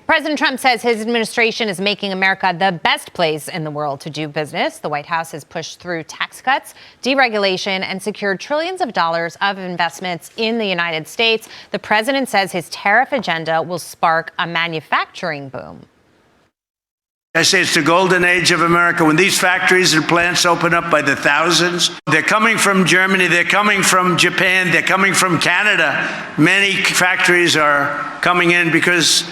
President Trump says his administration is making America the best place in the world to do business. The White House has pushed through tax cuts, deregulation, and secured trillions of dollars of investments in the United States. The president says his tariff agenda will spark a manufacturing boom. I say it's the golden age of America when these factories and plants open up by the thousands. They're coming from Germany, they're coming from Japan, they're coming from Canada. Many factories are coming in because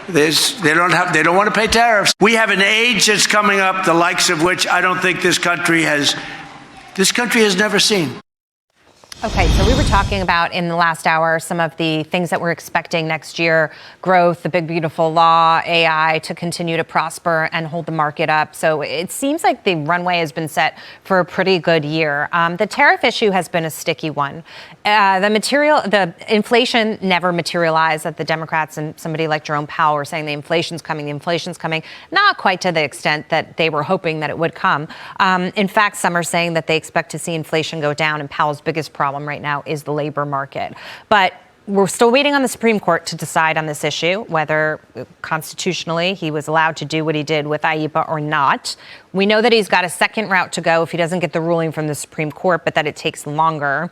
they don't want to pay tariffs. We have an age that's coming up, the likes of which I don't think this country has never seen. Okay, so we were talking about in the last hour some of the things that we're expecting next year: growth, the big beautiful law, AI to continue to prosper and hold the market up. So it seems like the runway has been set for a pretty good year. The tariff issue has been a sticky one. The inflation never materialized. That the Democrats and somebody like Jerome Powell were saying the inflation's coming, not quite to the extent that they were hoping that it would come. In fact, some are saying that they expect to see inflation go down, and Powell's biggest problem right now is the labor market. But we're still waiting on the Supreme Court to decide on this issue, whether constitutionally he was allowed to do what he did with IEEPA or not. We know that he's got a second route to go if he doesn't get the ruling from the Supreme Court, but that it takes longer.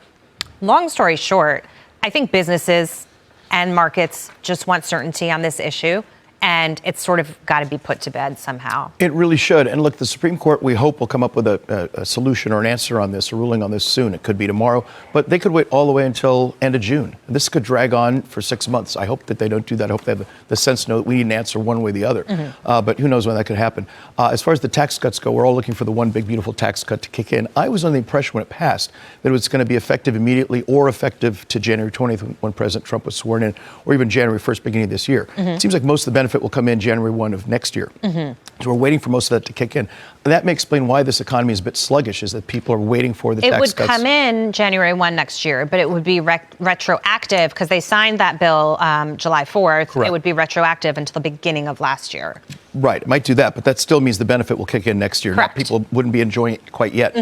Long story short, I think businesses and markets just want certainty on this issue, and it's sort of got to be put to bed somehow. It really should. And look, the Supreme Court, we hope, will come up with a solution or an answer on this, a ruling on this soon. It could be tomorrow, but they could wait all the way until end of June. This could drag on for 6 months. I hope that they don't do that. I hope they have the sense to know that we need an answer one way or the other. But who knows when that could happen. As far as the tax cuts go, we're all looking for the one big, beautiful tax cut to kick in. I was under the impression when it passed that it was going to be effective immediately or effective to January 20th when President Trump was sworn in, or even January 1st, beginning of this year. It seems like most of the benefit will come in January 1 of next year. So we're waiting for most of that to kick in. And that may explain why this economy is a bit sluggish, is that people are waiting for the tax cuts. It would come in January 1 next year, but it would be retroactive because they signed that bill July 4th. Correct. It would be retroactive until the beginning of last year. Right. It might do that, but that still means the benefit will kick in next year. Correct. People wouldn't be enjoying it quite yet.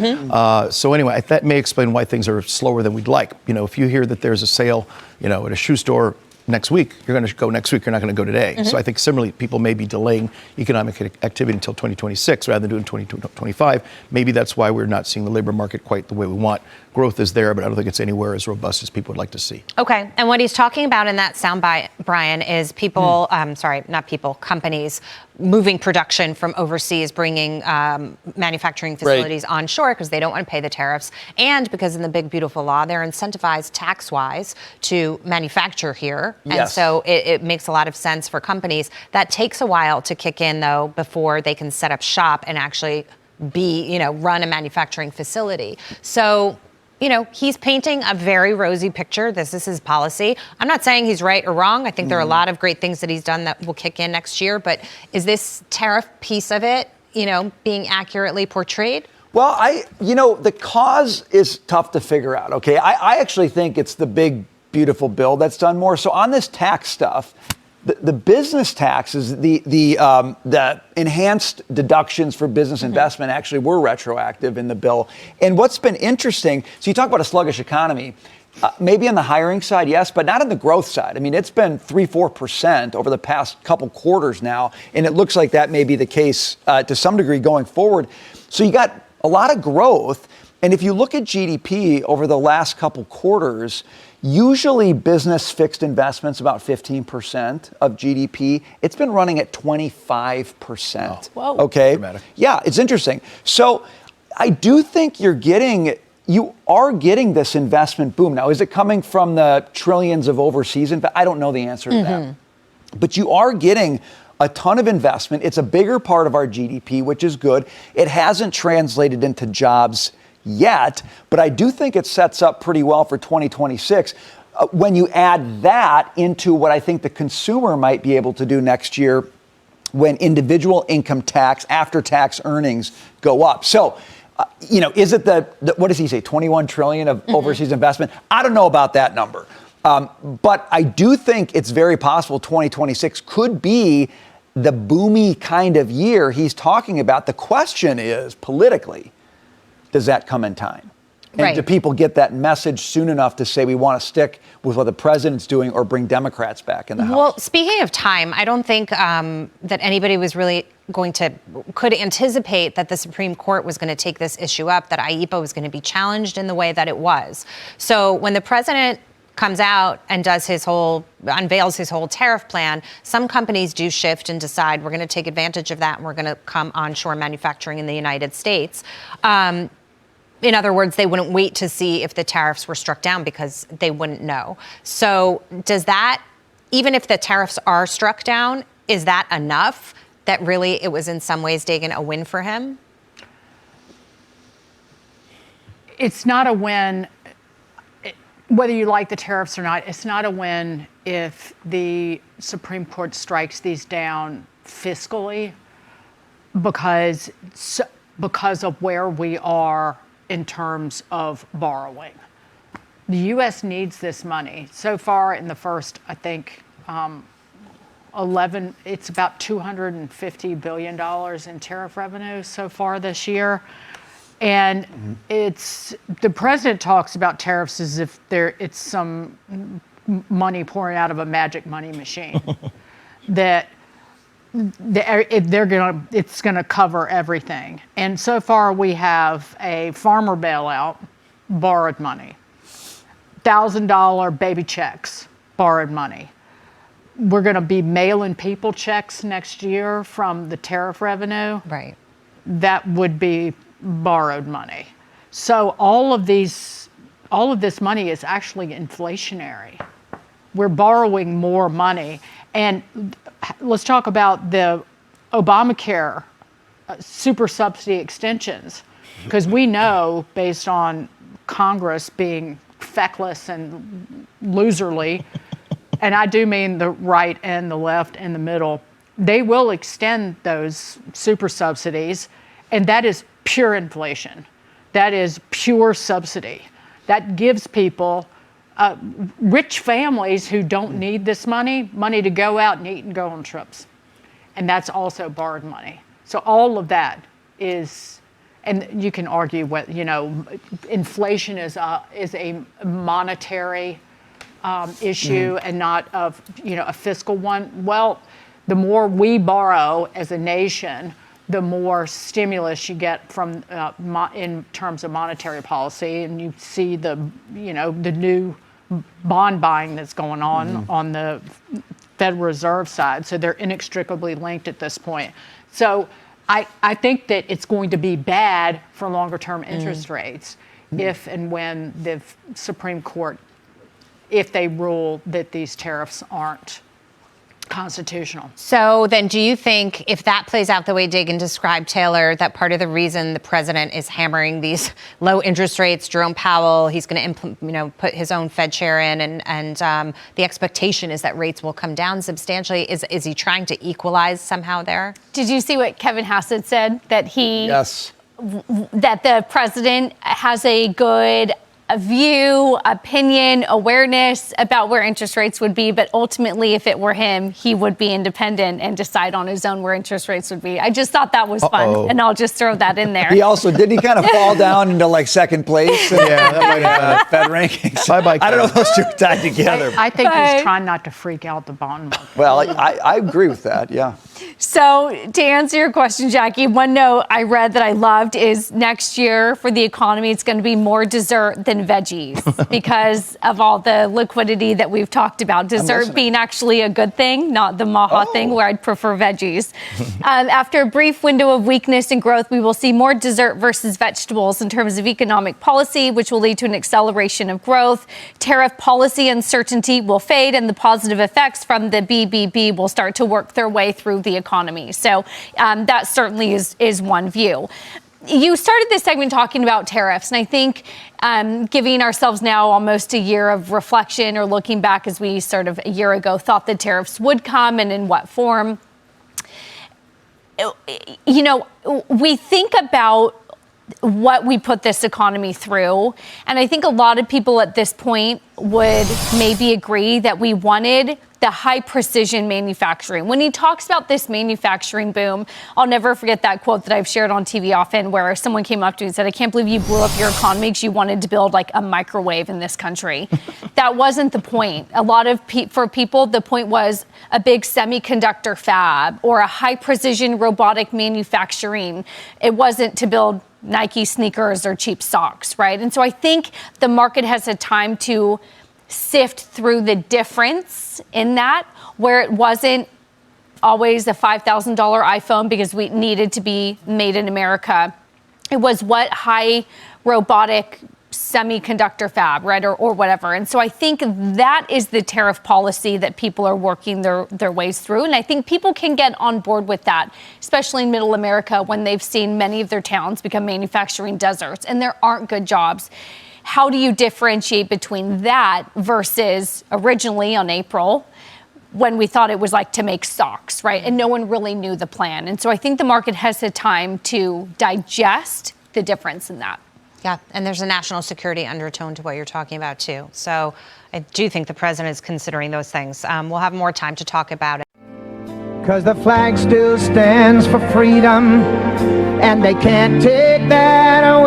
So anyway, that may explain why things are slower than we'd like. You know, if you hear that there's a sale, you know, at a shoe store next week, you're going to go next week, you're not going to go today. So I think similarly, people may be delaying economic activity until 2026 rather than doing 2025. Maybe that's why we're not seeing the labor market quite the way we want. Growth is there, but I don't think it's anywhere as robust as people would like to see. Okay. And what he's talking about in that soundbite, Brian, is people, companies moving production from overseas, bringing manufacturing facilities onshore because they don't want to pay the tariffs. And because in the big, beautiful law, they're incentivized tax-wise to manufacture here. And so it makes a lot of sense for companies. That takes a while to kick in, though, before they can set up shop and actually run a manufacturing facility. So, he's painting a very rosy picture. This is his policy. I'm not saying he's right or wrong. I think there are a lot of great things that he's done that will kick in next year. But is this tariff piece of it, being accurately portrayed? Well, the cause is tough to figure out, okay? I actually think it's the big, beautiful bill that's done more. So on this tax stuff, the business taxes, the enhanced deductions for business investment actually were retroactive in the bill. And what's been interesting, so you talk about a sluggish economy, maybe on the hiring side, yes, but not on the growth side. I mean, it's been 3-4% over the past couple quarters now, and it looks like that may be the case to some degree going forward. So you got a lot of growth. And if you look at GDP over the last couple quarters, usually business fixed investments about 15% of GDP. It's been running at 25%. Whoa. Okay. Dramatic. Yeah, it's interesting. So I do think you are getting this investment boom. Now, is it coming from the trillions of overseas I don't know the answer to that. But you are getting a ton of investment. It's a bigger part of our GDP, which is good. It hasn't translated into jobs yet, but I do think it sets up pretty well for 2026. When you add that into what I think the consumer might be able to do next year when individual income tax, after-tax earnings go up. So, is it what does he say, 21 trillion of overseas investment? I don't know about that number. But I do think it's very possible 2026 could be the boomy kind of year he's talking about. The question is, politically, does that come in time? And do people get that message soon enough to say we want to stick with what the president's doing or bring Democrats back in the House? Well, speaking of time, I don't think that anybody was really could anticipate that the Supreme Court was going to take this issue up, that IEEPA was going to be challenged in the way that it was. So when the president comes out and unveils his whole tariff plan, some companies do shift and decide we're going to take advantage of that and we're going to come onshore manufacturing in the United States. In other words, they wouldn't wait to see if the tariffs were struck down because they wouldn't know. So does that, even if the tariffs are struck down, is that enough that really it was in some ways, Dagan, a win for him? It's not a win, whether you like the tariffs or not. It's not a win if the Supreme Court strikes these down fiscally because of where we are in terms of borrowing. The U.S. needs this money. So far in the first, I think, 11, it's about $250 billion in tariff revenue so far this year. And the president talks about tariffs as if it's some money pouring out of a magic money machine. That it's gonna cover everything. And so far we have a farmer bailout, borrowed money. $1,000 baby checks, borrowed money. We're gonna be mailing people checks next year from the tariff revenue. Right. That would be borrowed money. So all of this money is actually inflationary. We're borrowing more money. And let's talk about the Obamacare super subsidy extensions, because we know, based on Congress being feckless and loserly, and I do mean the right and the left and the middle, they will extend those super subsidies, and that is pure inflation. That is pure subsidy. That gives people, rich families who don't need this money to go out and eat and go on trips. And that's also borrowed money. So all of that is, and you can argue what, inflation is a monetary issue and not a fiscal one. Well, the more we borrow as a nation, the more stimulus you get from in terms of monetary policy, and you see the new bond buying that's going on the Federal Reserve side. So they're inextricably linked at this point. So I think that it's going to be bad for longer term interest rates if and when the Supreme Court, if they rule that these tariffs aren't constitutional. So then do you think if that plays out the way Dagan described, Taylor, that part of the reason the president is hammering these low interest rates, Jerome Powell, he's going to put his own Fed chair in, and the expectation is that rates will come down substantially. Is he trying to equalize somehow there? Did you see what Kevin Hassett said? That that the president has a good view, opinion, awareness about where interest rates would be, but ultimately, if it were him, he would be independent and decide on his own where interest rates would be. I just thought that was fun, and I'll just throw that in there. Did he kind of fall down into second place? Yeah, that might have Fed rankings. Bye-bye, I don't know if those two are tied together. I think he's trying not to freak out the bond market. Well, I agree with that, yeah. So to answer your question, Jackie, one note I read that I loved is next year for the economy, it's going to be more dessert than veggies because of all the liquidity that we've talked about. Dessert being actually a good thing, not the maha thing where I'd prefer veggies. After a brief window of weakness and growth, we will see more dessert versus vegetables in terms of economic policy, which will lead to an acceleration of growth. Tariff policy uncertainty will fade and the positive effects from the BBB will start to work their way through the economy. So that certainly is one view. You started this segment talking about tariffs, and I think giving ourselves now almost a year of reflection or looking back as we sort of a year ago thought the tariffs would come and in what form. We think about what we put this economy through, and I think a lot of people at this point would maybe agree that we wanted the high precision manufacturing. When he talks about this manufacturing boom, I'll never forget that quote that I've shared on TV often where someone came up to me and said, I can't believe you blew up your economy because you wanted to build like a microwave in this country. That wasn't the point. A lot of for people, the point was a big semiconductor fab or a high precision robotic manufacturing. It wasn't to build Nike sneakers or cheap socks, right? And so I think the market has a time to sift through the difference in that, where it wasn't always a $5,000 iPhone because we needed to be made in America. It was what high robotic semiconductor fab, right, or whatever. And so I think that is the tariff policy that people are working their ways through. And I think people can get on board with that, especially in middle America when they've seen many of their towns become manufacturing deserts and there aren't good jobs. How do you differentiate between that versus originally on April when we thought it was like to make socks, right? And no one really knew the plan. And so I think the market has the time to digest the difference in that. Yeah, and there's a national security undertone to what you're talking about, too. So I do think the president is considering those things. We'll have more time to talk about it. Because the flag still stands for freedom, and they can't take that away.